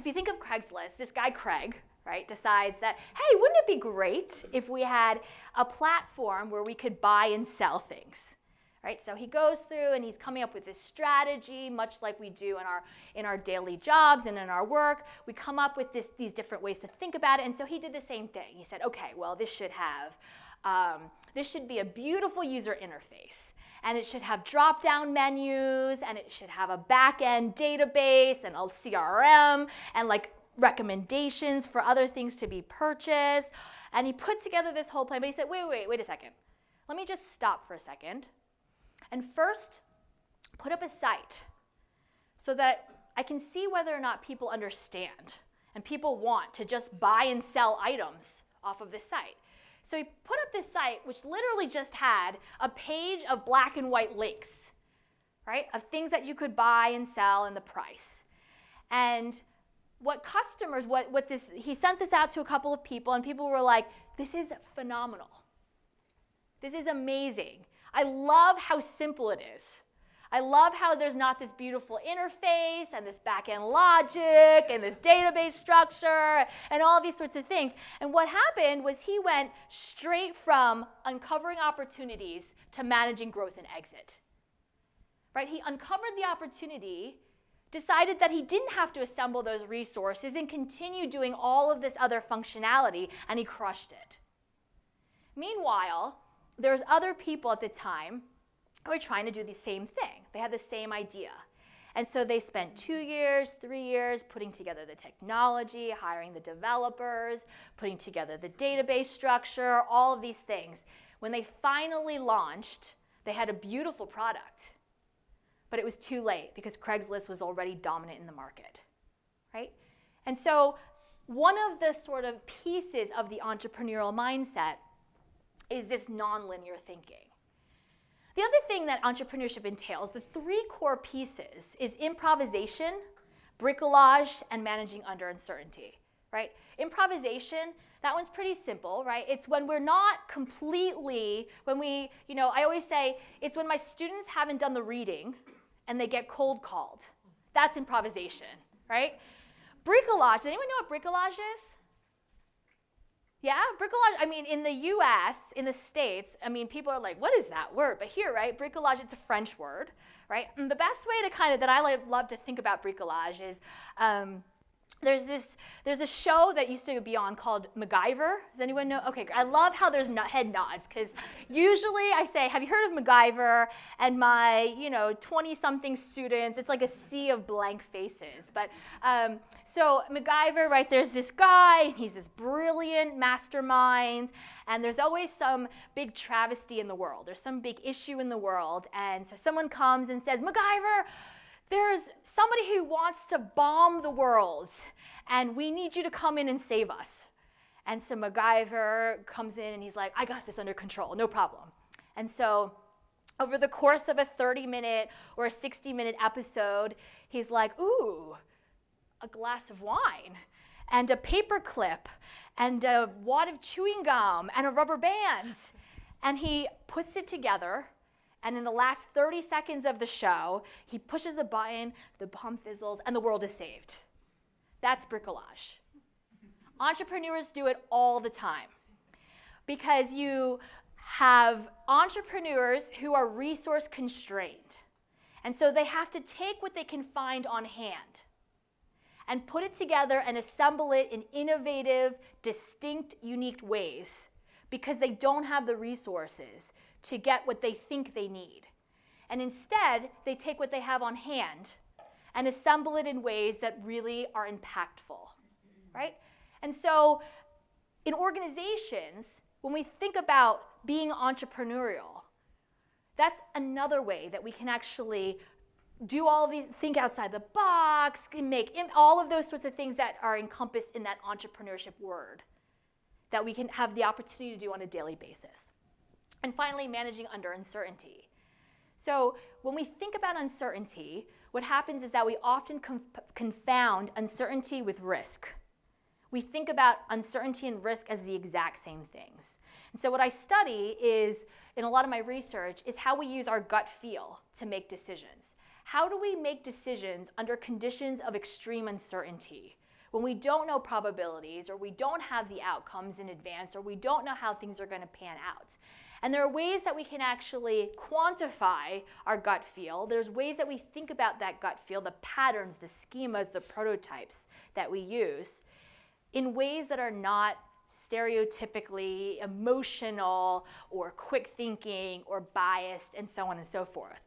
if you think of Craigslist, this guy Craig, right, decides that, hey, wouldn't it be great if we had a platform where we could buy and sell things? Right? So he goes through and he's coming up with this strategy, much like we do in our daily jobs and in our work. We come up with these different ways to think about it. And so he did the same thing. He said, okay, well, this should be a beautiful user interface. And it should have drop-down menus, and it should have a back-end database and a CRM and like recommendations for other things to be purchased. And he put together this whole plan. But he said, wait a second. Let me just stop for a second. And first, put up a site so that I can see whether or not people understand and people want to just buy and sell items off of this site. So he put up this site which literally just had a page of black and white links, right, of things that you could buy and sell and the price. And he sent this out to a couple of people, and people were like, this is phenomenal. This is amazing. I love how simple it is. I love how there's not this beautiful interface and this back-end logic and this database structure and all these sorts of things. And what happened was he went straight from uncovering opportunities to managing growth and exit. Right? He uncovered the opportunity, decided that he didn't have to assemble those resources, and continued doing all of this other functionality, and he crushed it. Meanwhile, there's other people at the time who were trying to do the same thing. They had the same idea. And so they spent 2 years, 3 years putting together the technology, hiring the developers, putting together the database structure, all of these things. When they finally launched, they had a beautiful product. But it was too late because Craigslist was already dominant in the market, right? And so one of the sort of pieces of the entrepreneurial mindset is this nonlinear thinking. The other thing that entrepreneurship entails, the 3 core pieces, is improvisation, bricolage, and managing under uncertainty, right? Improvisation, that one's pretty simple, right? It's when we're not completely, I always say, it's when my students haven't done the reading and they get cold called. That's improvisation, right? Bricolage, does anyone know what bricolage is? Yeah, bricolage, in the US, in the States, people are like, what is that word? But here, right, bricolage, it's a French word, right? And the best way to that I love to think about bricolage is, there's a show that used to be on called MacGyver. Does anyone know? Okay, I love how there's head nods, because usually I say, have you heard of MacGyver? And my 20-something students, it's like a sea of blank faces. But so MacGyver, right, there's this guy, he's this brilliant mastermind, and there's always some big travesty in the world. There's some big issue in the world, and so someone comes and says, MacGyver, there's somebody who wants to bomb the world, and we need you to come in and save us. And so MacGyver comes in, and he's like, I got this under control, no problem. And so over the course of a 30-minute or a 60-minute episode, he's like, ooh, a glass of wine, and a paper clip, and a wad of chewing gum, and a rubber band. And he puts it together. And in the last 30 seconds of the show, he pushes a button, the bomb fizzles, and the world is saved. That's bricolage. Entrepreneurs do it all the time because you have entrepreneurs who are resource constrained. And so they have to take what they can find on hand and put it together and assemble it in innovative, distinct, unique ways because they don't have the resources to get what they think they need. And instead, they take what they have on hand and assemble it in ways that really are impactful, right? And so in organizations, when we think about being entrepreneurial, that's another way that we can actually do all these, think outside the box, make all of those sorts of things that are encompassed in that entrepreneurship word that we can have the opportunity to do on a daily basis. And finally, managing under uncertainty. So when we think about uncertainty, what happens is that we often confound uncertainty with risk. We think about uncertainty and risk as the exact same things. And so what I study is, in a lot of my research, is how we use our gut feel to make decisions. How do we make decisions under conditions of extreme uncertainty, when we don't know probabilities, or we don't have the outcomes in advance, or we don't know how things are going to pan out. And there are ways that we can actually quantify our gut feel. There's ways that we think about that gut feel, the patterns, the schemas, the prototypes that we use in ways that are not stereotypically emotional or quick thinking or biased and so on and so forth.